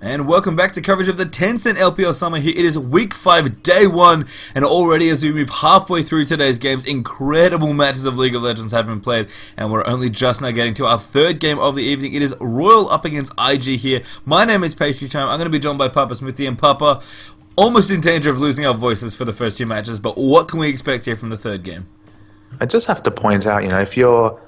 And welcome back to coverage of the Tencent LPL Summer here. It is week 5, day 1, and already as we move halfway through today's games, incredible matches of League of Legends have been played, and we're only just now getting to our third game of the evening. It is Royal up against IG here. My name is Pastry Time. I'm going to be joined by Papa Smithy, and Papa, almost in danger of losing our voices for the first two matches, but what can we expect here from the third game? I just have to point out, if you're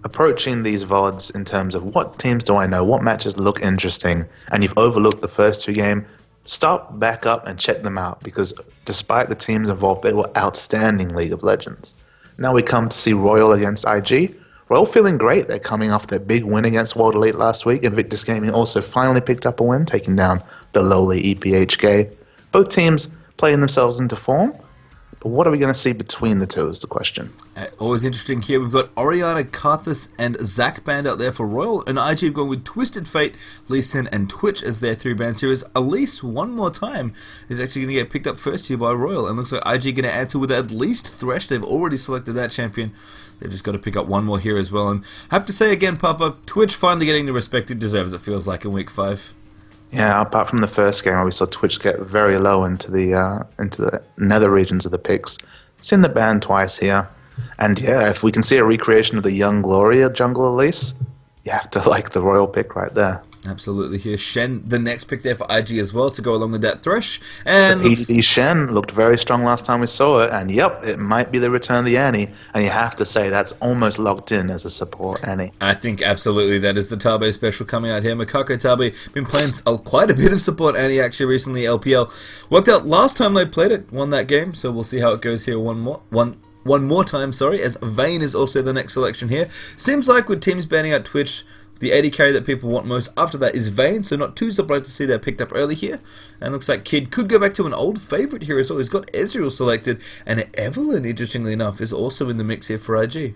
approaching these VODs in terms of what teams do I know, what matches look interesting, and you've overlooked the first two games, stop, back up, and check them out, because despite the teams involved, they were outstanding League of Legends. Now we come to see Royal against IG. Royal feeling great. They're coming off their big win against World Elite last week. Invictus Gaming also finally picked up a win, taking down the lowly EPHK. Both teams playing themselves into form. But what are we going to see between the two is the question. Always interesting here. We've got Oriana, Karthus, and Zach banned out there for Royal. And IG have gone with Twisted Fate, Lee Sin, and Twitch as their three banned heroes. At least one more time is actually going to get picked up first here by Royal. And looks like IG going to answer with at least Thresh. They've already selected that champion. They've just got to pick up one more here as well. And I have to say again, Papa, Twitch finally getting the respect it deserves, it feels like, in week 5. Yeah, apart from the first game where we saw Twitch get very low into the nether regions of the picks. Seen the ban twice here. And yeah, if we can see a recreation of the Young Gloria jungle Elise, you have to like the Royal pick right there. Absolutely here. Shen, the next pick there for IG as well to go along with that Thresh. And EDD Shen looked very strong last time we saw it, and yep, it might be the return of the Annie, and you have to say that's almost locked in as a support Annie. I think absolutely that is the Tabe special coming out here. Makako Tabe been playing quite a bit of support Annie actually recently. LPL worked out last time they played it, won that game, so we'll see how it goes here one more time, as Vayne is also the next selection here. Seems like with teams banning out Twitch, the AD carry that people want most after that is Vayne, so not too surprised to see that picked up early here. And looks like Kid could go back to an old favourite here as well. He's got Ezreal selected, and Evelyn, interestingly enough, is also in the mix here for IG.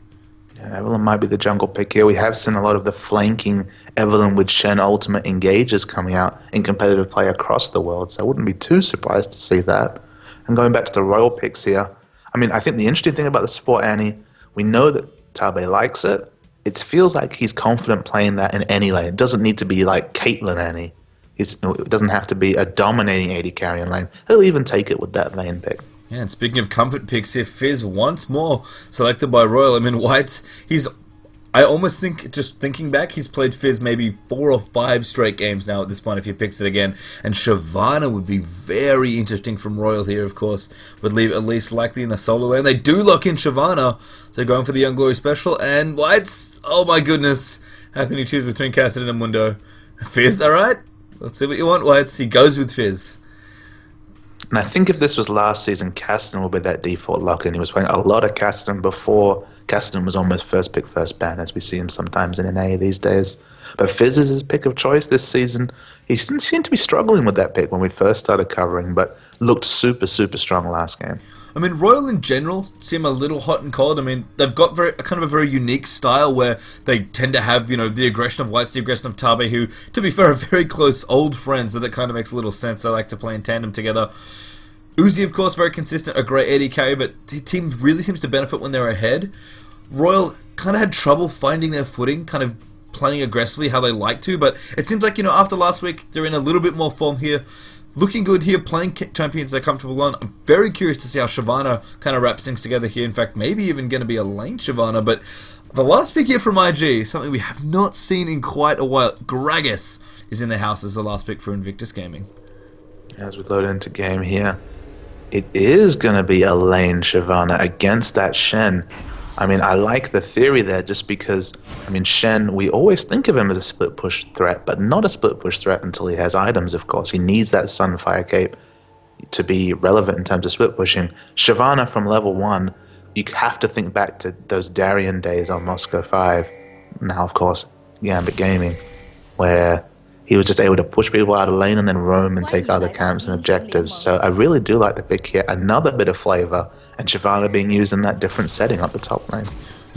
Yeah, Evelyn might be the jungle pick here. We have seen a lot of the flanking Evelyn with Shen ultimate engages coming out in competitive play across the world, so I wouldn't be too surprised to see that. And going back to the Royal picks here, I think the interesting thing about the support Annie, we know that Tabe likes it. It feels like he's confident playing that in any lane. It doesn't need to be like Caitlyn Annie. It doesn't have to be a dominating AD carrying lane. He'll even take it with that Vayne pick. Yeah, and speaking of comfort picks here, Fizz once more selected by Royal. White's, I almost think, just thinking back, he's played Fizz maybe 4 or 5 straight games now at this point if he picks it again. And Shyvana would be very interesting from Royal here, of course. Would leave at least likely in the solo lane. They do lock in Shyvana, so going for the Young Glory special. And White's, oh my goodness, how can you choose between Cassidy and Mundo? Fizz, alright? Let's see what you want, White's. He goes with Fizz. And I think if this was last season, Cassidy would be that default lock-in. He was playing a lot of Cassidy before Cassidy was almost first pick, first ban, as we see him sometimes in NA these days. But Fizz is his pick of choice this season. He seemed to be struggling with that pick when we first started covering, but looked super, super strong last game. Royal in general seem a little hot and cold. They've got kind of a very unique style where they tend to have, the aggression of Whites, the aggression of Tabe, who, to be fair, are very close old friends, so that kind of makes a little sense. They like to play in tandem together. Uzi, of course, very consistent, a great AD carry, but the team really seems to benefit when they're ahead. Royal kind of had trouble finding their footing, kind of playing aggressively how they like to, but it seems like, after last week, they're in a little bit more form here. Looking good here, playing champions they're comfortable on. I'm very curious to see how Shyvana kind of wraps things together here. In fact, maybe even going to be a lane Shyvana. But the last pick here from IG, something we have not seen in quite a while. Gragas is in the house as the last pick for Invictus Gaming. As we load into game here, it is going to be a lane Shyvana against that Shen. I like the theory there just because, Shen, we always think of him as a split push threat, but not a split push threat until he has items, of course. He needs that Sunfire Cape to be relevant in terms of split pushing. Shyvana from level 1, you have to think back to those Darien days on Moscow 5, now of course Gambit Gaming, where he was just able to push people out of lane and then roam and take other camps and objectives. So I really do like the pick here. Another bit of flavor, and Shyvana being used in that different setting up the top lane.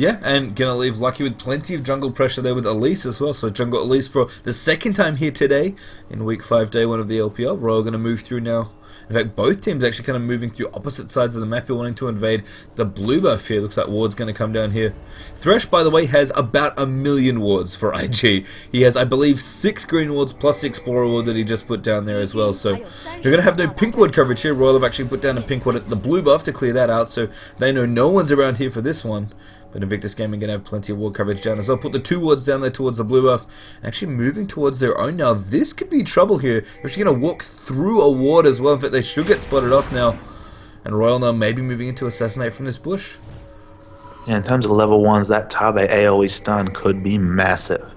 Yeah, and gonna leave Lucky with plenty of jungle pressure there with Elise as well. So jungle Elise for the second time here today in week 5, day 1 of the LPL. Royal gonna move through now. In fact, both teams actually kind of moving through opposite sides of the map here, wanting to invade the blue buff here. Looks like Ward's going to come down here. Thresh, by the way, has about 1,000,000 wards for IG. He has, I believe, 6 green wards plus the Explorer ward that he just put down there as well. So you're going to have no pink ward coverage here. Royal have actually put down a pink ward at the blue buff to clear that out. So they know no one's around here for this one. But Invictus Gaming going to have plenty of ward coverage down as well. Put the 2 wards down there towards the blue buff. Actually moving towards their own now. This could be trouble here. They're actually going to walk through a ward as well. In fact, they should get spotted off now. And Royal now maybe moving into Assassinate from this bush. Yeah, in terms of level 1s, that Tabe AoE stun could be massive.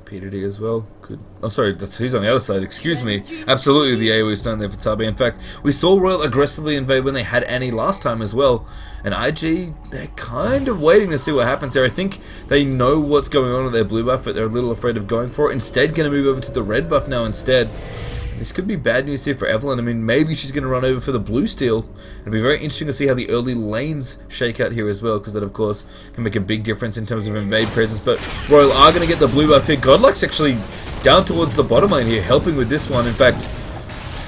PDD as well. Could. Oh, sorry, he's on the other side. Excuse me. Absolutely, the AoE stun there for Tabe. In fact, we saw Royal aggressively invade when they had Annie last time as well. And IG, they're kind of waiting to see what happens here. I think they know what's going on with their blue buff, but they're a little afraid of going for it. Instead, going to move over to the red buff now instead. This could be bad news here for Evelynn. I mean, maybe she's going to run over for the blue steal. It'll be very interesting to see how the early lanes shake out here as well, because that, of course, can make a big difference in terms of invade presence. But Royal are going to get the blue buff here. Godluck's actually down towards the bottom lane here, helping with this one. In fact,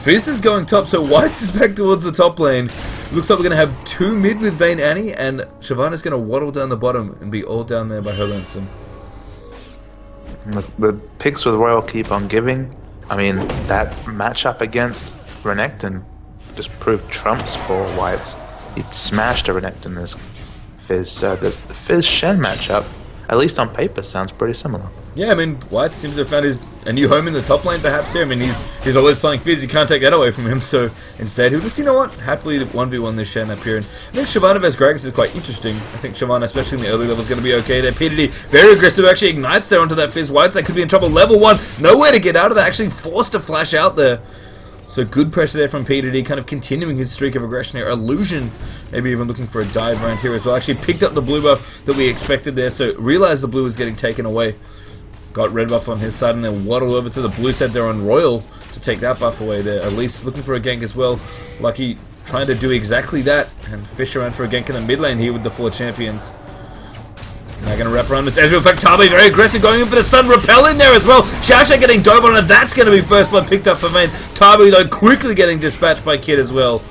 Fizz is going top, so White's is back towards the top lane. Looks like we're going to have 2 mid with Vayne Annie, and Shyvana's going to waddle down the bottom and be all down there by her lonesome. The picks with Royal keep on giving. I mean, that matchup against Renekton just proved trumps for Whites. He smashed a Renekton this Fizz. The Fizz Shen matchup, at least on paper, sounds pretty similar. Yeah, I mean, White seems to have found a new home in the top lane perhaps here. I mean, he's always playing Fizz, you can't take that away from him, so instead he'll just, you know what, happily 1v1 this Shen up here. And I think Shyvana vs Gragas is quite interesting. I think Shyvana, especially in the early levels, is going to be okay there. PDD, very aggressive, actually ignites there onto that Fizz. Whites, that could be in trouble. Level 1, nowhere to get out of that, actually forced to flash out there. So good pressure there from PDD, kind of continuing his streak of aggression here. Illusion, maybe even looking for a dive around here as well. Actually picked up the blue buff that we expected there, so realized the blue was getting taken away. Got red buff on his side and then waddle over to the blue side there on Royal to take that buff away there. At least looking for a gank as well. Lucky trying to do exactly that and fish around for a gank in the mid lane here with the 4 champions. Now going to wrap around this Ezreal. In fact, Tabe very aggressive, going in for the stun repel in there as well. Shasha getting dove on, and that's going to be first blood picked up for Vayne. Tabe though quickly getting dispatched by Kid as well.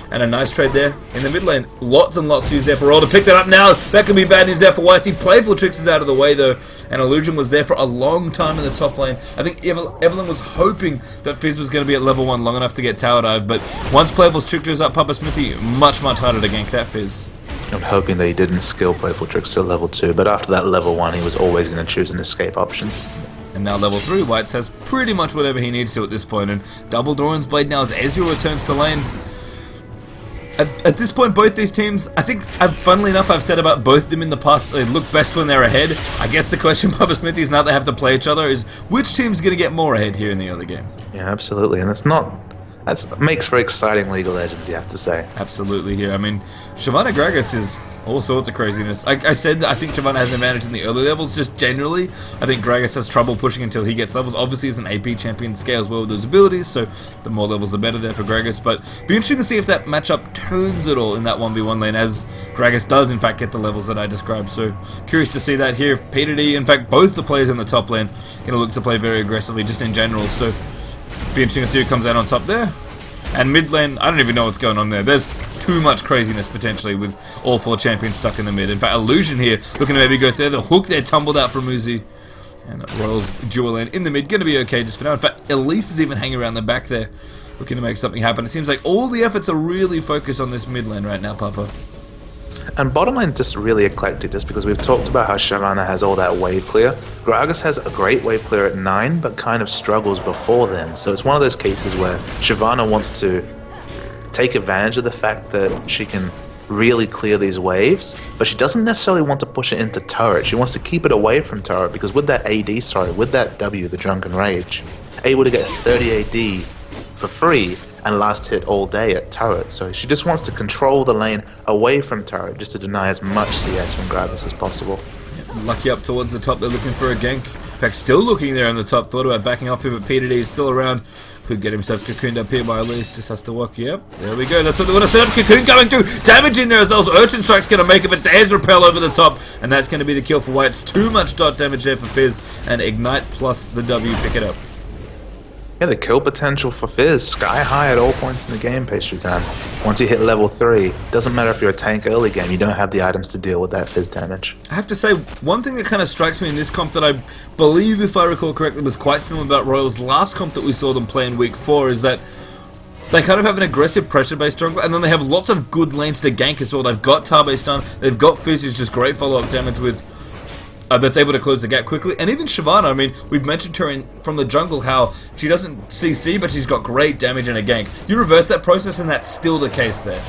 And a nice trade there in the mid lane. Lots and lots used there for Royal to pick that up now. That could be bad news there for Whitey. Playful Tricks is out of the way though. And Illusion was there for a long time in the top lane. I think Evelynn was hoping that Fizz was going to be at level 1 long enough to get tower dive. But once Playful Tricks is up, Papa Smithy, much harder to gank that Fizz. I'm hoping that he didn't skill Playful Tricks to level 2. But after that level 1, he was always going to choose an escape option. And now level 3, Whites has pretty much whatever he needs to at this point. And double Doran's Blade now as Ezreal returns to lane. At this point, both these teams, I think, funnily enough, I've said about both of them in the past, they look best when they're ahead. I guess the question, Papa Smithy, is now they have to play each other, is which team's going to get more ahead here in the early game? Yeah, absolutely. And that makes for exciting League of Legends, you have to say. Absolutely here. I mean, Shyvana Gragas is all sorts of craziness. I said that I think Shyvana has an advantage in the early levels, just generally. I think Gragas has trouble pushing until he gets levels. Obviously, as an AP champion, scales well with those abilities, so the more levels, the better there for Gragas. But be interesting to see if that matchup turns at all in that 1v1 lane, as Gragas does, in fact, get the levels that I described. So, curious to see that here. PDD, in fact, both the players in the top lane going to look to play very aggressively, just in general. So, be interesting to see who comes out on top there. And mid lane, I don't even know what's going on there. There's too much craziness potentially with all 4 champions stuck in the mid. In fact, Illusion here looking to maybe go through. The hook there tumbled out from Uzi. And Royal's dual lane in the mid, going to be okay just for now. In fact, Elise is even hanging around the back there, looking to make something happen. It seems like all the efforts are really focused on this mid lane right now, Papa. And bottom lane's just really eclectic, just because we've talked about how Shyvana has all that wave clear. Gragas has a great wave clear at 9, but kind of struggles before then. So it's one of those cases where Shyvana wants to take advantage of the fact that she can really clear these waves, but she doesn't necessarily want to push it into turret. She wants to keep it away from turret, because with that with that W, the Drunken Rage, able to get 30 AD for free and last hit all day at turret. So she just wants to control the lane away from turret, just to deny as much CS from Gragas as possible. Lucky up towards the top, they're looking for a gank. In fact, still looking there in the top. Thought about backing off him, but Peter D is still around. Could get himself cocooned up here by Elise. Just has to walk. Yep, there we go. That's what they want to set up. Cocoon coming through. Damage in there as well. So Urchin Strike's going to make it, but there's Repel over the top. And that's going to be the kill for Whites. Too much dot damage there for Fizz. And Ignite plus the W pick it up. Yeah, the kill potential for Fizz, sky high at all points in the game, Pastry Time. Once you hit level 3, doesn't matter if you're a tank early game, you don't have the items to deal with that Fizz damage. I have to say, one thing that kind of strikes me in this comp that I believe, if I recall correctly, was quite similar about Royal's last comp that we saw them play in Week 4, is that they kind of have an aggressive pressure-based jungle, and then they have lots of good lanes to gank as well. They've got Tabe stun, they've got Fizz, who's just great follow-up damage with... that's able to close the gap quickly. And even Shyvana, I mean, we've mentioned her from the jungle how she doesn't CC, but she's got great damage in a gank. You reverse that process and that's still the case there.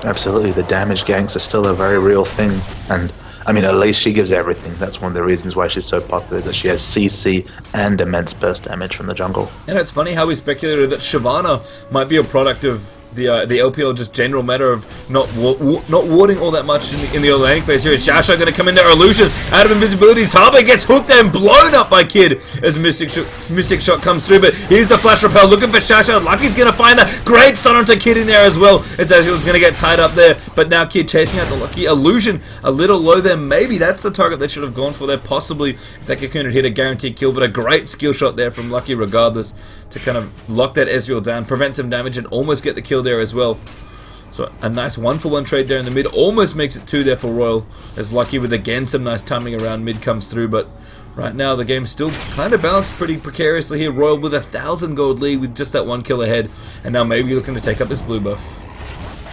Absolutely, the damage ganks are still a very real thing. And, I mean, at least she gives everything. That's one of the reasons why she's so popular, is that she has CC and immense burst damage from the jungle. And it's funny how we speculated that Shyvana might be a product of the LPL, just general matter of not warding all that much in the early laning phase here. Shasha going to come in there, illusion out of invisibility. Tabe gets hooked and blown up by Kid as Mystic Shot comes through, but here's the flash repel looking for Shasha. Lucky's going to find that great stun onto Kid in there as well, as Azul's going to get tied up there, but now Kid chasing out the Lucky. Illusion a little low there. Maybe that's the target they should have gone for there. Possibly if that Cocoon had hit a guaranteed kill, but a great skill shot there from Lucky regardless to kind of lock that Ezreal down, prevent some damage and almost get the kill there as well. So a nice 1-for-1 trade there in the mid, almost makes it 2 there for Royal, as Lucky with again some nice timing around mid comes through, but right now the game's still kind of balanced pretty precariously here. Royal with 1,000 gold lead with just that 1 kill ahead, and now maybe looking to take up this blue buff.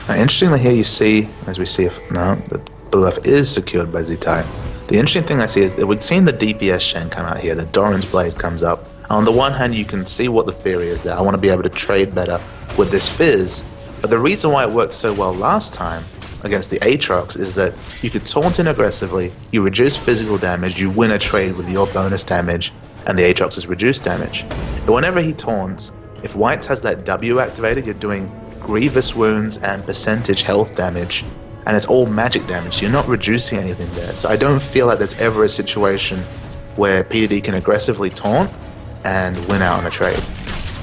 Now, interestingly here you see, as we see, now the blue buff is secured by Zitai. The interesting thing I see is that we've seen the DPS Shen come out here, the Doran's Blade comes up. On the one hand, you can see what the theory is there. I want to be able to trade better with this Fizz. But the reason why it worked so well last time against the Aatrox is that you could taunt in aggressively, you reduce physical damage, you win a trade with your bonus damage, and the Aatrox's reduced damage. But whenever he taunts, if Whites has that W activated, you're doing grievous wounds and percentage health damage, and it's all magic damage, so you're not reducing anything there. So I don't feel like there's ever a situation where PDD can aggressively taunt and win out on a trade.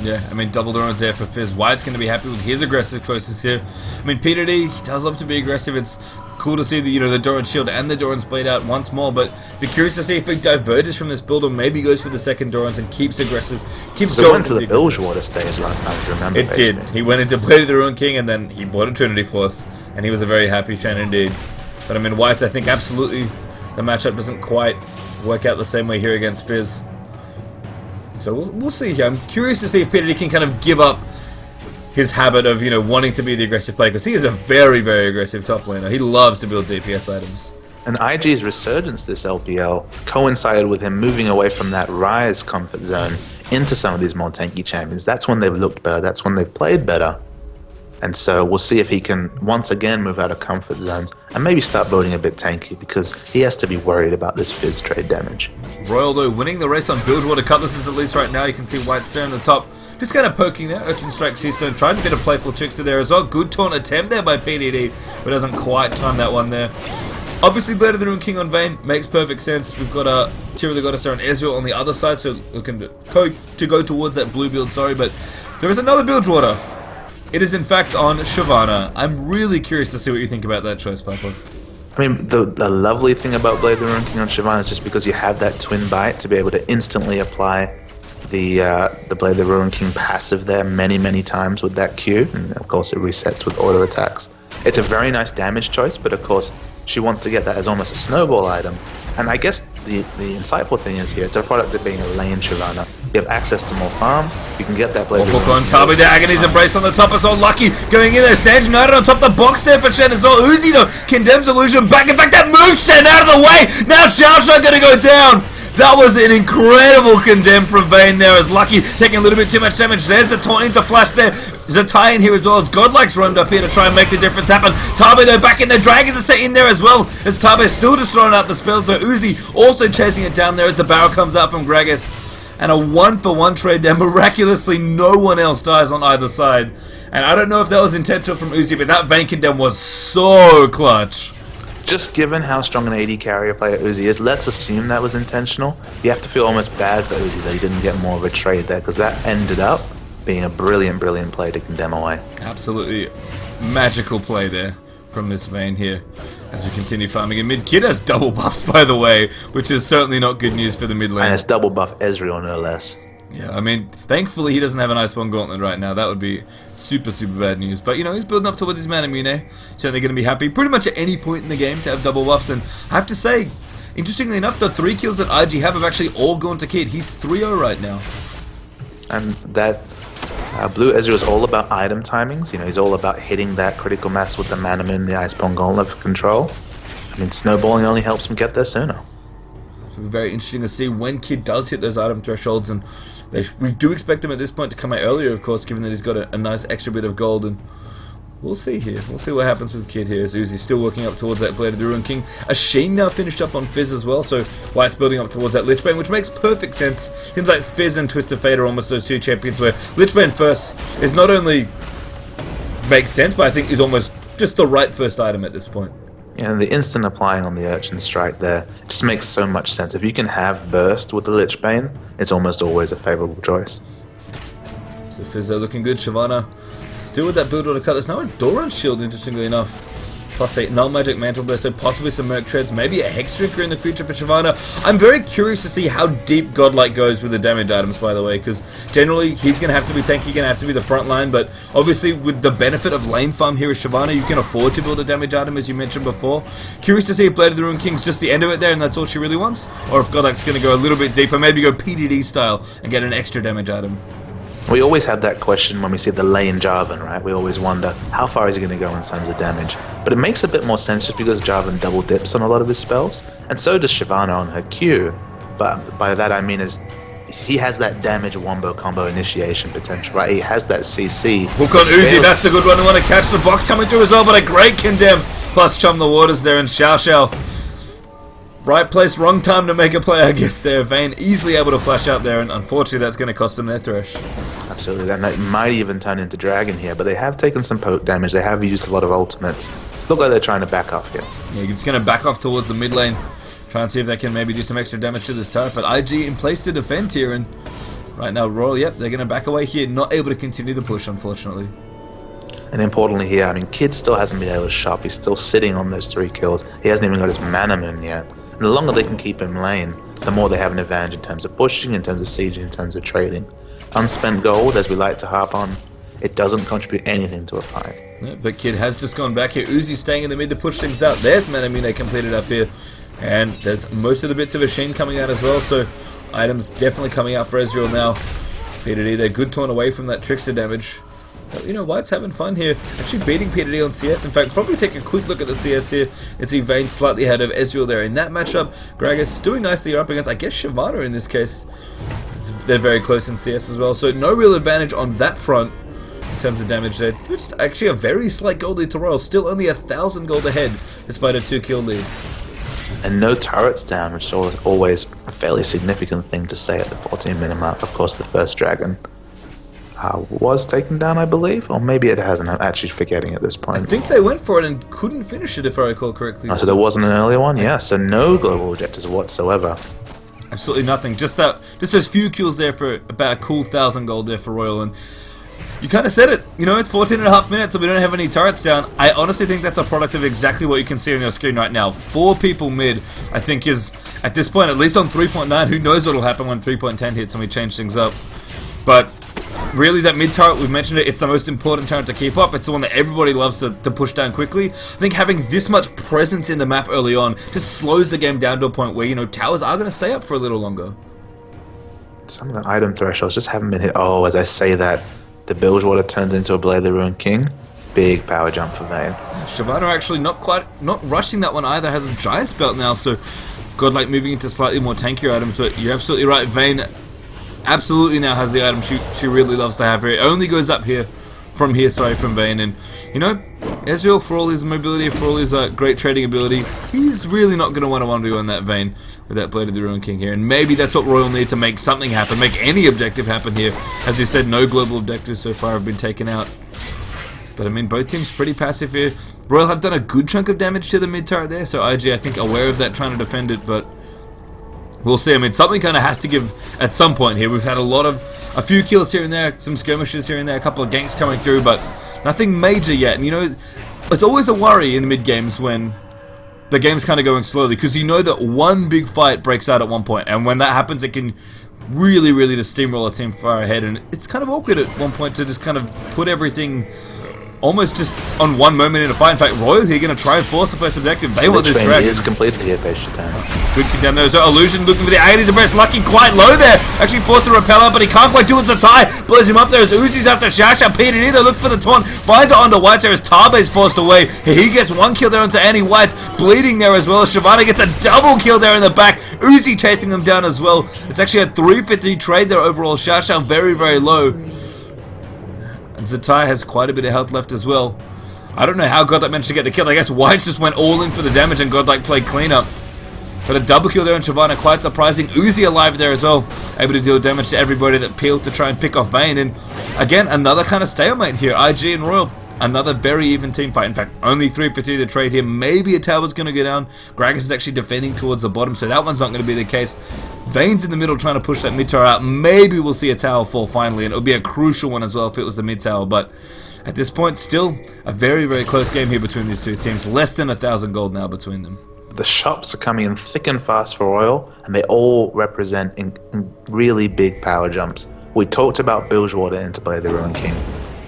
Yeah, I mean, double Doran's there for Fizz. White's going to be happy with his aggressive choices here. I mean, Peter D, he does love to be aggressive. It's cool to see the, the Doran's Shield and the Doran's Blade out once more, but be curious to see if he diverges from this build or maybe goes for the second Doran's and keeps aggressive, keeps going. It went to the Bilgewater stage last time, if you remember. It did. He went into Blade of the Ruin King and then he bought a Trinity Force, and he was a very happy fan indeed. But I mean, White's, I think absolutely the matchup doesn't quite work out the same way here against Fizz. So we'll see here. I'm curious to see if Peter D can kind of give up his habit of, wanting to be the aggressive player, because he is a very, very aggressive top laner. He loves to build DPS items. And IG's resurgence this LPL coincided with him moving away from that Rise comfort zone into some of these more tanky champions. That's when they've looked better. That's when they've played better. And so we'll see if he can once again move out of comfort zones and maybe start building a bit tanky, because he has to be worried about this Fizz trade damage. Royal though winning the race on Bilgewater Cutlasses at least right now. You can see White there on the top, just kind of poking there. Urchin Strike Seastone trying to get a playful trickster there as well. Good taunt attempt there by PDD, but doesn't quite time that one there. Obviously, Blade of the Ruin King on Vayne makes perfect sense. We've got a Tear of the Goddess and Ezreal on the other side, so looking to go towards that blue build. Sorry, but there is another Bilgewater. It is in fact on Shyvana. I'm really curious to see what you think about that choice, Papa. I mean, the lovely thing about Blade of the Ruin King on Shyvana is just because you have that twin bite to be able to instantly apply the Blade of the Ruin King passive there many times with that Q, and of course it resets with auto attacks. It's a very nice damage choice, but of course she wants to get that as almost a snowball item. And I guess the insightful thing is here, it's a product of being a lane Shyvana. You have access to more farm, you can get that Blade of the Ruin King. Tabe, the Agony's Embrace on the top as well. Lucky going in there, stands united on top of the box there for Shen as well. Uzi though, condemns Illusion back. In fact, that moves Shen out of the way. Now Xiaosha gonna go down. That was an incredible condemn from Vayne there, as Lucky taking a little bit too much damage. There's the taunting to flash there. There's a tie in here as well, as Godlike's roamed up here to try and make the difference happen. Tabe though back in there, Dragons are in there as well, as Tabe still just throwing out the spells. So Uzi also chasing it down there as the barrel comes out from Gragas. And a 1-for-1 trade there. Miraculously, no one else dies on either side. And I don't know if that was intentional from Uzi, but that Vayne condemn was so clutch. just given how strong an AD carrier player Uzi is, let's assume that was intentional. You have to feel almost bad for Uzi that he didn't get more of a trade there, because that ended up being a brilliant, brilliant play to condemn away. Absolutely magical play there from this Vayne here as we continue farming. And mid, Kid has double buffs, by the way, which is certainly not good news for the mid lane. And it's double buff Ezreal, no less. Yeah, I mean, thankfully he doesn't have an Iceborne Gauntlet right now. That would be super, super bad news. But, you know, he's building up towards his Mana Mune. Certainly going to be happy pretty much at any point in the game to have double buffs. And I have to say, interestingly enough, the 3 kills that IG have actually all gone to Kid. He's 3-0 right now. And that blue Ezreal is all about item timings. You know, he's all about hitting that critical mass with the Mana Mune, the Iceborne Gauntlet for control. I mean, snowballing only helps him get there sooner. So it's very interesting to see when Kid does hit those item thresholds, and we do expect him at this point to come out earlier, of course, given that he's got a nice extra bit of gold, and we'll see here. We'll see what happens with Kid here as Uzi's still working up towards that Blade of the Ruin King. Ashen now finished up on Fizz as well, so White's building up towards that Lichbane, which makes perfect sense. Seems like Fizz and Twisted Fate are almost those 2 champions where Lichbane first is not only makes sense, but I think is almost just the right first item at this point. Yeah, and the instant applying on the Urchin Strike there just makes so much sense. If you can have burst with the Lichbane, it's almost always a favourable choice. So Fizz are looking good. Shyvana still with that build order cut. There's no Doran shield, interestingly enough. Plus a null magic mantle there, so possibly some Merc treads, maybe a Hex Drinker in the future for Shyvana. I'm very curious to see how deep Godlike goes with the damage items, by the way, because generally he's going to have to be tanky, going to have to be the front line, but obviously with the benefit of lane farm here as Shyvana, you can afford to build a damage item, as you mentioned before. Curious to see if Blade of the Ruin King's just the end of it there and that's all she really wants, or if Godlike's going to go a little bit deeper, maybe go PDD style and get an extra damage item. We always have that question when we see the lane Jarvan, right? We always wonder, how far is he going to go in terms of damage? But it makes a bit more sense just because Jarvan double dips on a lot of his spells, and so does Shyvana on her Q. But by that I mean is he has that damage wombo combo initiation potential, right? He has that CC. Hook on Uzi, that's a good one. I want to catch the box coming through as well, but a great condemn. Plus Chum the Waters there, and Xiao Xiao. Right place, wrong time to make a play, I guess there. Vayne easily able to flash out there, and unfortunately that's going to cost them their Thresh. Absolutely, and that might even turn into Dragon here, but they have taken some poke damage, they have used a lot of ultimates. Look like they're trying to back off here. Yeah, it's going to back off towards the mid lane, try and see if they can maybe do some extra damage to this turret, but IG in place to defend here, and right now Royal, yep, they're going to back away here, not able to continue the push, unfortunately. And importantly here, I mean, Kid still hasn't been able to shop, he's still sitting on those 3 kills, he hasn't even got his Mana Mune yet. And the longer they can keep him lane, the more they have an advantage in terms of pushing, in terms of sieging, in terms of trading. Unspent gold, as we like to harp on, it doesn't contribute anything to a fight. Yeah, but Kid has just gone back here. Uzi staying in the mid to push things out. There's Mana Mune completed up here. And there's most of the bits of Ashen coming out as well, so items definitely coming out for Ezreal now. PDD, they're good torn away from that Trickster damage. But, you know, White's having fun here. Actually beating PDD on CS. In fact, probably take a quick look at the CS here and see Vayne slightly ahead of Ezreal there. In that matchup, Gragas doing nicely up against, I guess, Shyvana in this case. They're very close in CS as well, so no real advantage on that front in terms of damage there. It's actually a very slight gold lead to Royal. Still only 1,000 gold ahead despite a 2-kill lead. And no turrets down, which is always a fairly significant thing to say at the 14-minute mark. Of course, the first dragon was taken down, I believe, or maybe it hasn't. I'm actually forgetting at this point. I think they went for it and couldn't finish it, if I recall correctly. Oh, so there wasn't an earlier one? Yeah, so no global objectives whatsoever. Absolutely nothing. Just those few kills there for about a cool 1,000 gold there for Royal, and you kind of said it. You know, it's 14.5 minutes, so we don't have any turrets down. I honestly think that's a product of exactly what you can see on your screen right now. 4 people mid, I think, is at this point, at least on 3.9. Who knows what will happen when 3.10 hits and we change things up? But really, that mid turret, we've mentioned it, it's the most important turret to keep up. It's the one that everybody loves to push down quickly. I think having this much presence in the map early on just slows the game down to a point where, you know, towers are going to stay up for a little longer. Some of the item thresholds just haven't been hit. Oh, as I say that, the Bilgewater turns into a Blade of the Ruin King. Big power jump for Vayne. Shyvana actually not rushing that one either, has a Giant's Belt now, so Godlike moving into slightly more tankier items, but you're absolutely right, Vayne absolutely now has the item she really loves to have here. It only goes up here, from Vayne, and, you know, Ezreal, for all his mobility, for all his great trading ability, he's really not going to want to 1v1 that Vayne with that Blade of the Ruin King here, and maybe that's what Royal need to make something happen, make any objective happen here. As you said, no global objectives so far have been taken out. But I mean, both teams pretty passive here. Royal have done a good chunk of damage to the mid turret there, so IG, I think, aware of that, trying to defend it, but we'll see. I mean, something kind of has to give at some point here. We've had a few kills here and there, some skirmishes here and there, a couple of ganks coming through, but nothing major yet. And you know, it's always a worry in mid games when the game's kind of going slowly, because you know that one big fight breaks out at one point, and when that happens, it can really just steamroll a team far ahead, and it's kind of awkward at one point to just kind of put everything almost just on one moment in a fight. In fact, Royal here going to try and force the first objective. They want this dragon. Is completed here, Page Time. Good kick down there. So Illusion looking for the 80s to press. Lucky quite low there. Actually forced the repeller, but he can't quite do it with the tie. Blows him up there as Uzi's after Shasha. Peter either look for the taunt. Finds it onto Whites there as Tabe's forced away. He gets one kill there onto Annie Whites. Bleeding there as well. Shyvana gets a double kill there in the back. Uzi chasing them down as well. It's actually a 350 trade there overall. Shasha very low. And Zatai has quite a bit of health left as well. I don't know how Godlike managed to get the kill. I guess Whites just went all in for the damage and Godlike played cleanup. But a double kill there on Shyvana, quite surprising. Uzi alive there as well, able to deal damage to everybody that peeled to try and pick off Vayne. And again, another kind of stalemate here. IG and Royal, another very even team fight. In fact, only 3 for 3 to trade here. Maybe a tower's going to go down. Gragas is actually defending towards the bottom, so that one's not going to be the case. Vayne's in the middle trying to push that mid tower out. Maybe we'll see a tower fall finally, and it would be a crucial one as well if it was the mid tower. But at this point, still a very close game here between these two teams. Less than 1,000 gold now between them. The shops are coming in thick and fast for Royal, and they all represent in really big power jumps. We talked about Bilgewater into Blade the Ruined King.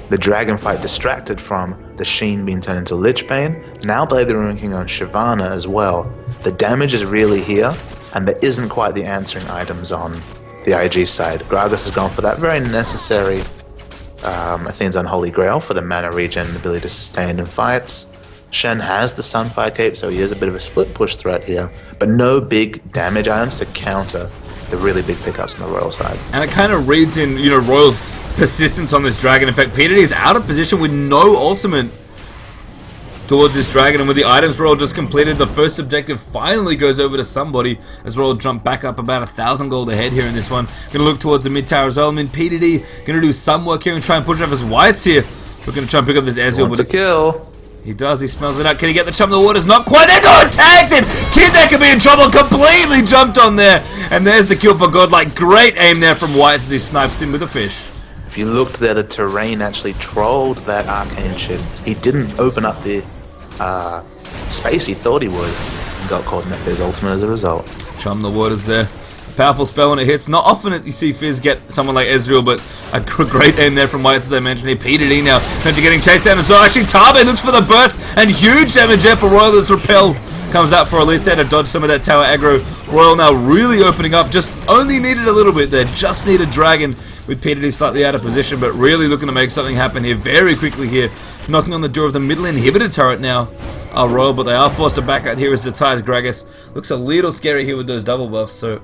The dragon fight distracted from the Sheen being turned into Lichbane. Now Blade the Ruined King on Shyvana as well. The damage is really here, and there isn't quite the answering items on the IG side. Gragas has gone for that very necessary Athene's Unholy Grail for the mana regen and ability to sustain in fights. Shen has the Sunfire Cape, so he is a bit of a split push threat here, but no big damage items to counter the really big pickups on the Royal side. And it kind of reads in, you know, Royal's persistence on this dragon. In fact, Peter is out of position with no ultimate towards this dragon, and with the items Royal just completed, the first objective finally goes over to somebody as Royal jump back up about 1,000 gold ahead here in this one. Gonna look towards the mid tower as well. I mean, PDD gonna do some work here and try and push off his Whites here. We're gonna try and pick up this Ezreal, Wants a kill. He does, he smells it out. Can he get the chum of the waters? Not quite. They're going tagged him! Kid that could be in trouble, completely jumped on there. And there's the kill for Godlike. Great aim there from Whites as he snipes him with a fish. If you looked there, the terrain actually trolled that arcane ship. He didn't open up the space he thought he would, and got caught in that Fizz ultimate as a result. Chum the waters there. Powerful spell when it hits. Not often that you see Fizz get someone like Ezreal, but a great aim there from Whites, as I mentioned here. PDD now potentially getting chased down as well. Actually, Tabe looks for the burst, and huge damage there for Royal as Repel comes out for Elise there to dodge some of that tower aggro. Royal now really opening up. Just only needed a little bit there. Just need a dragon with PDD slightly out of position, but really looking to make something happen here very quickly here. Knocking on the door of the middle inhibitor turret now. Royal, but they are forced to back out here as Zatai's Gragas. Looks a little scary here with those double buffs, so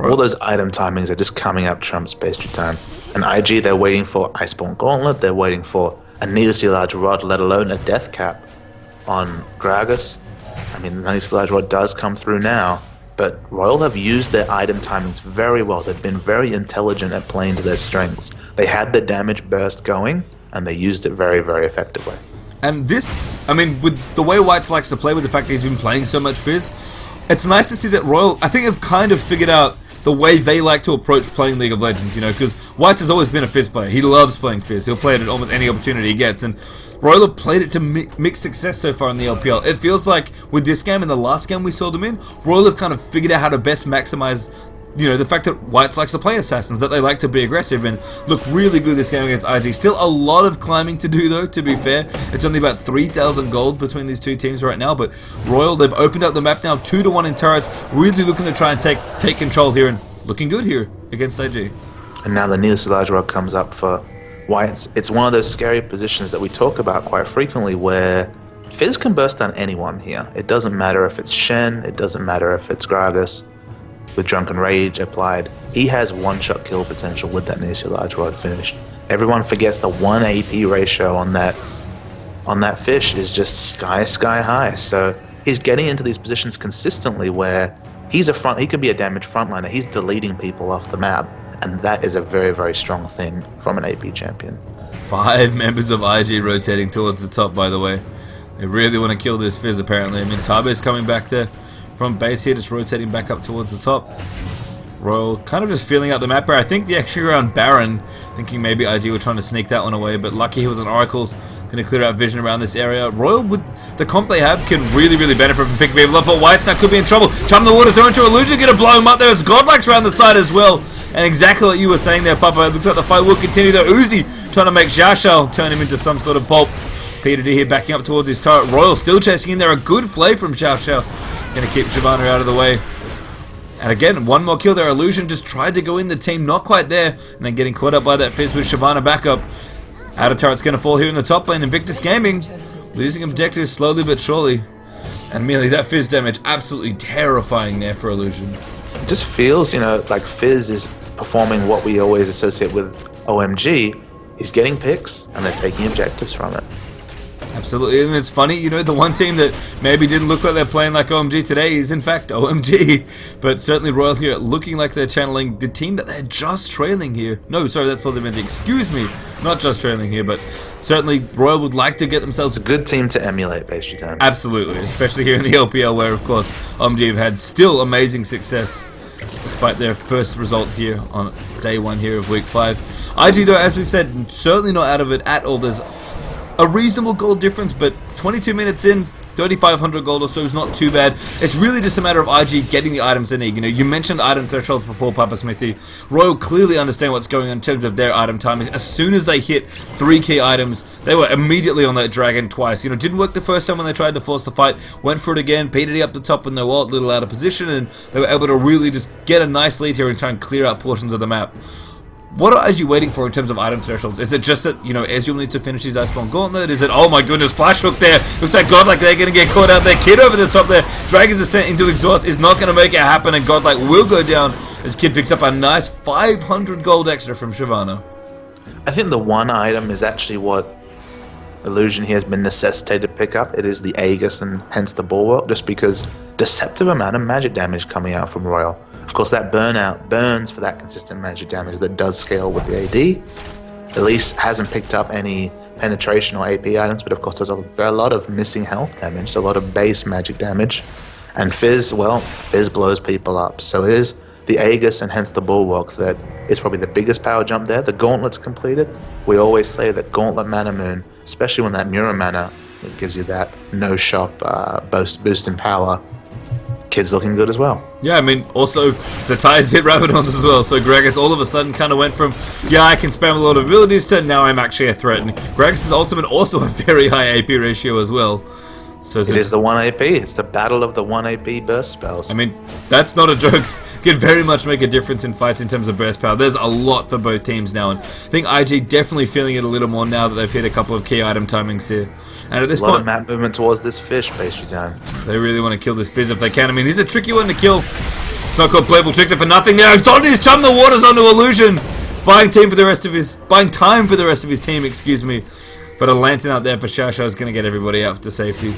all those item timings are just coming up Trump's pastry time. And IG, they're waiting for Iceborne Gauntlet, they're waiting for a needlessly large rod, let alone a death cap on Gragas. I mean, the needlessly large rod does come through now, but Royal have used their item timings very well. They've been very intelligent at playing to their strengths. They had the damage burst going, and they used it very effectively. And this, I mean, with the way Whites likes to play, with the fact that he's been playing so much Fizz, it's nice to see that Royal, I think, have kind of figured out the way they like to approach playing League of Legends, you know, because Whites has always been a Fizz player. He loves playing Fizz. He'll play it at almost any opportunity he gets, and Royal have played it to mixed success so far in the LPL. It feels like with this game and the last game we saw them in, Royal have kind of figured out how to best maximize, you know, the fact that Whites likes to play Assassins, that they like to be aggressive and look really good this game against IG. Still a lot of climbing to do though, to be fair. It's only about 3,000 gold between these two teams right now, but Royal, they've opened up the map now 2-1 in turrets, really looking to try and take control here and looking good here against IG. And now the needlessly large rod comes up for Whites. It's one of those scary positions that we talk about quite frequently where Fizz can burst on anyone here. It doesn't matter if it's Shen, it doesn't matter if it's Gragas. With Drunken Rage applied, he has one-shot kill potential with that needlessly large rod finished. Everyone forgets the 1 AP ratio on that fish is just sky high. So he's getting into these positions consistently where he can be a damaged frontliner. He's deleting people off the map, and that is a very, very strong thing from an AP champion. 5 members of IG rotating towards the top, by the way. They really want to kill this Fizz, apparently. I mean, Tabe's coming back there from base here, just rotating back up towards the top. Royal kind of just feeling out the map here. I think the extra around Baron, thinking maybe IG were trying to sneak that one away, but lucky here with an Oracle's going to clear out vision around this area. Royal, with the comp they have, can really benefit from picking people up, but Whites now could be in trouble. Chum the Waters throwing to Illusion, going to blow him up there as Godlike's around the side as well. And exactly what you were saying there, Papa. It looks like the fight will continue though. Uzi trying to make Xiao turn him into some sort of pulp. Peter D here backing up towards his turret. Royal still chasing in there. A good play from Xiao. Going to keep Shyvana out of the way. And again, one more kill there. Illusion just tried to go in the team, not quite there, and then getting caught up by that Fizz with Shyvana back up. Outer turret's going to fall here in the top lane. Invictus Gaming losing objectives slowly but surely. And merely that Fizz damage, absolutely terrifying there for Illusion. It just feels, like Fizz is performing what we always associate with OMG. He's getting picks, and they're taking objectives from it. Absolutely, and it's funny, the one team that maybe didn't look like they're playing like OMG today is in fact OMG, but certainly Royal here looking like they're channeling the team that they're just trailing here. No, sorry, that's probably meant to, excuse me, not just trailing here, but certainly Royal would like to get themselves a good team to emulate, Pastry Time. Absolutely, especially here in the LPL where, of course, OMG have had still amazing success despite their first result here on day 1 here of week 5. IG, though, as we've said, certainly not out of it at all. There's a reasonable gold difference, but 22 minutes in, 3,500 gold or so is not too bad. It's really just a matter of IG getting the items they need. You mentioned item thresholds before, Papa Smithy. Royal clearly understand what's going on in terms of their item timings. As soon as they hit 3 key items, they were immediately on that dragon twice. Didn't work the first time when they tried to force the fight, went for it again, PDD up the top when they were a little out of position, and they were able to really just get a nice lead here and try and clear out portions of the map. What are you waiting for in terms of item thresholds? Is it just that, Ezreal needs to finish his Iceborne Gauntlet? Is it, oh my goodness, Flash Hook there? Looks like Godlike, they're going to get caught out there. Kid over the top there. Dragon's Descent into Exhaust is not going to make it happen, and Godlike will go down as Kid picks up a nice 500 gold extra from Shyvana. I think the one item is actually what Illusion here has been necessitated to pick up. It is the Aegis and hence the Bulwark, just because deceptive amount of magic damage coming out from Royal. Of course, that burnout burns for that consistent magic damage that does scale with the AD. Elise hasn't picked up any penetration or AP items, but of course there's a lot of missing health damage, a lot of base magic damage. And Fizz, well, Fizz blows people up. So it is the Aegis and hence the Bulwark that is probably the biggest power jump there. The Gauntlet's completed. We always say that Gauntlet Mana Moon, especially when that Mirror Mana, it gives you that no-shop boost in power. Kid's looking good as well. Yeah, I mean, also, Zatai's hit Rabadons as well, so Gragas all of a sudden kind of went from, yeah, I can spam a lot of abilities to now I'm actually a threat. And Gragas' ultimate also a very high AP ratio as well. So it is the 1 AP. It's the battle of the 1 AP burst spells. I mean, that's not a joke. Can very much make a difference in fights in terms of burst power. There's a lot for both teams now, and I think IG definitely feeling it a little more now that they've hit a couple of key item timings here. And at this point, a lot point, of map movement towards this fish, Pastry Time. They really want to kill this Fizz if they can. I mean, he's a tricky one to kill. It's not called Playable Trickster for nothing there. He's on his Chum the Waters onto Illusion. Buying time for the rest of his team, excuse me. But a lantern out there for Xiao is going to get everybody out to safety.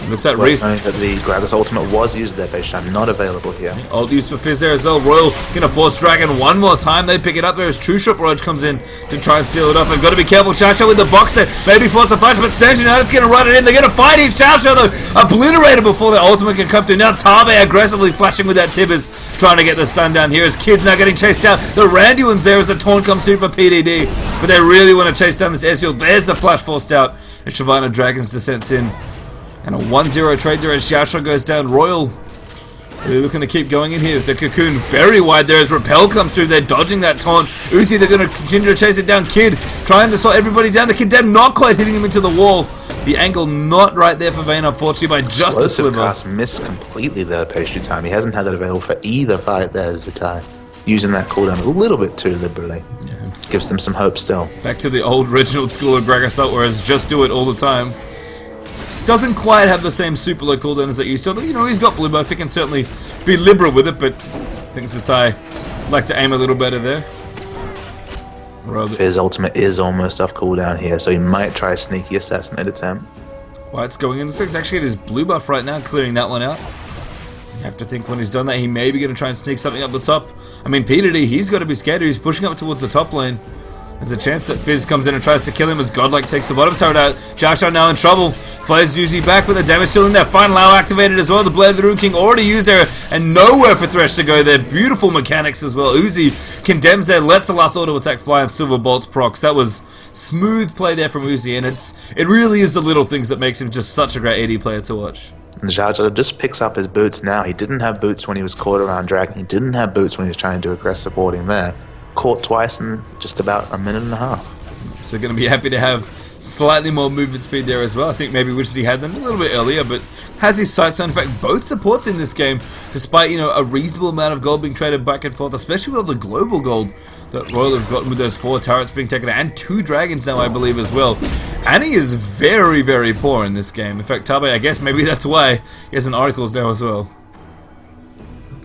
Looks like Reese. The Gragas ultimate was used there, Pastry Time, not available here. Old use for Fizz there as well. Royal going to force Dragon one more time. They pick it up there as True Shot Roach comes in to try and seal it off. They've got to be careful. Xiao with the box there. Maybe force a flash, but Sanji now it's going to run it in. They're going to fight each Xiao though. Obliterated before their ultimate can come through. Now Tabe aggressively flashing with that Tibbers, trying to get the stun down here as Kid's now getting chased down. The Randuin's there as the taunt comes through for PDD. But they really want to chase down this Ezreal. There's the flash forced out. And Shyvana Dragon's Descent's in. And a 1-0 trade there as Xiao goes down. Royal, they're looking to keep going in here. The Cocoon very wide there as Repel comes through. They're dodging that taunt. Uzi, they're going to continue to chase it down. Kid trying to slow everybody down. The Kid Dem not quite hitting him into the wall. The angle not right there for Vayne, unfortunately, by just a sliver. Cast missed completely there, Pastry Time. He hasn't had that available for either fight there, Zatai. Using that cooldown a little bit too liberally. Yeah. Gives them some hope still. Back to the old original school of Gragas, whereas just do it all the time. Doesn't quite have the same super low cooldown as it used to. He's got blue buff. He can certainly be liberal with it, but thinks that I like to aim a little better there. His ultimate is almost off cooldown here, so he might try a sneaky assassinate attempt. White's going in. Looks like he's actually at his blue buff right now, clearing that one out. You have to think when he's done that, he may be going to try and sneak something up the top. I mean, P2D, he's got to be scared. He's pushing up towards the top lane. There's a chance that Fizz comes in and tries to kill him as Godlike takes the bottom turret out. Jasha now in trouble. Flares Uzi back, but the damage still in there. Final hour activated as well. The Blade of the Rune King already used there, and nowhere for Thresh to go there. Beautiful mechanics as well. Uzi condemns there, lets the last auto attack fly, and Silver Bolts procs. That was smooth play there from Uzi, and it really is the little things that makes him just such a great AD player to watch. And Jaja just picks up his boots now. He didn't have boots when he was caught around Dragon. He didn't have boots when he was trying to do aggressive boarding there. Caught twice in just about a minute and a half. So going to be happy to have slightly more movement speed there as well. I think maybe wishes he had them a little bit earlier, but has his sights on. In fact, both supports in this game, despite, you know, a reasonable amount of gold being traded back and forth, especially with all the global gold that Royal have gotten with those 4 turrets being taken out, and 2 dragons now, I believe, as well. Annie is very, very poor in this game. In fact, Tabe, I guess maybe that's why he has an Oracles now as well.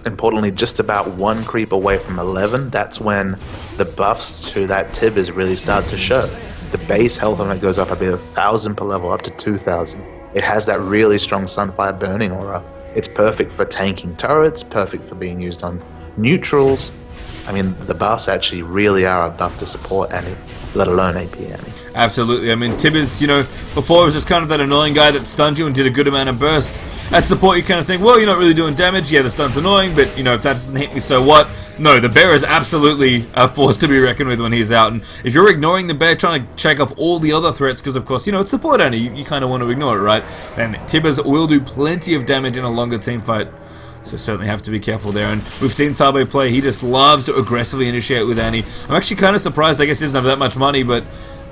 Importantly, just about 1 creep away from 11, that's when the buffs to that Tibbers really start to show. The base health on it goes up about 1,000 per level, up to 2,000. It has that really strong Sunfire burning aura. It's perfect for tanking turrets, perfect for being used on neutrals. I mean, the buffs actually really are a buff to support Annie, let alone AP Annie. Absolutely. I mean, Tibbers, you know, before was just kind of that annoying guy that stunned you and did a good amount of burst. As support, you kind of think, well, you're not really doing damage. Yeah, the stun's annoying, but, you know, if that doesn't hit me, so what? No, the bear is absolutely a force to be reckoned with when he's out. And if you're ignoring the bear, trying to check off all the other threats, because, of course, you know, it's support only. You kind of want to ignore it, right? Then Tibbers will do plenty of damage in a longer team fight. So certainly have to be careful there. And we've seen Tabe play. He just loves to aggressively initiate with Annie. I'm actually kind of surprised. I guess he doesn't have that much money, but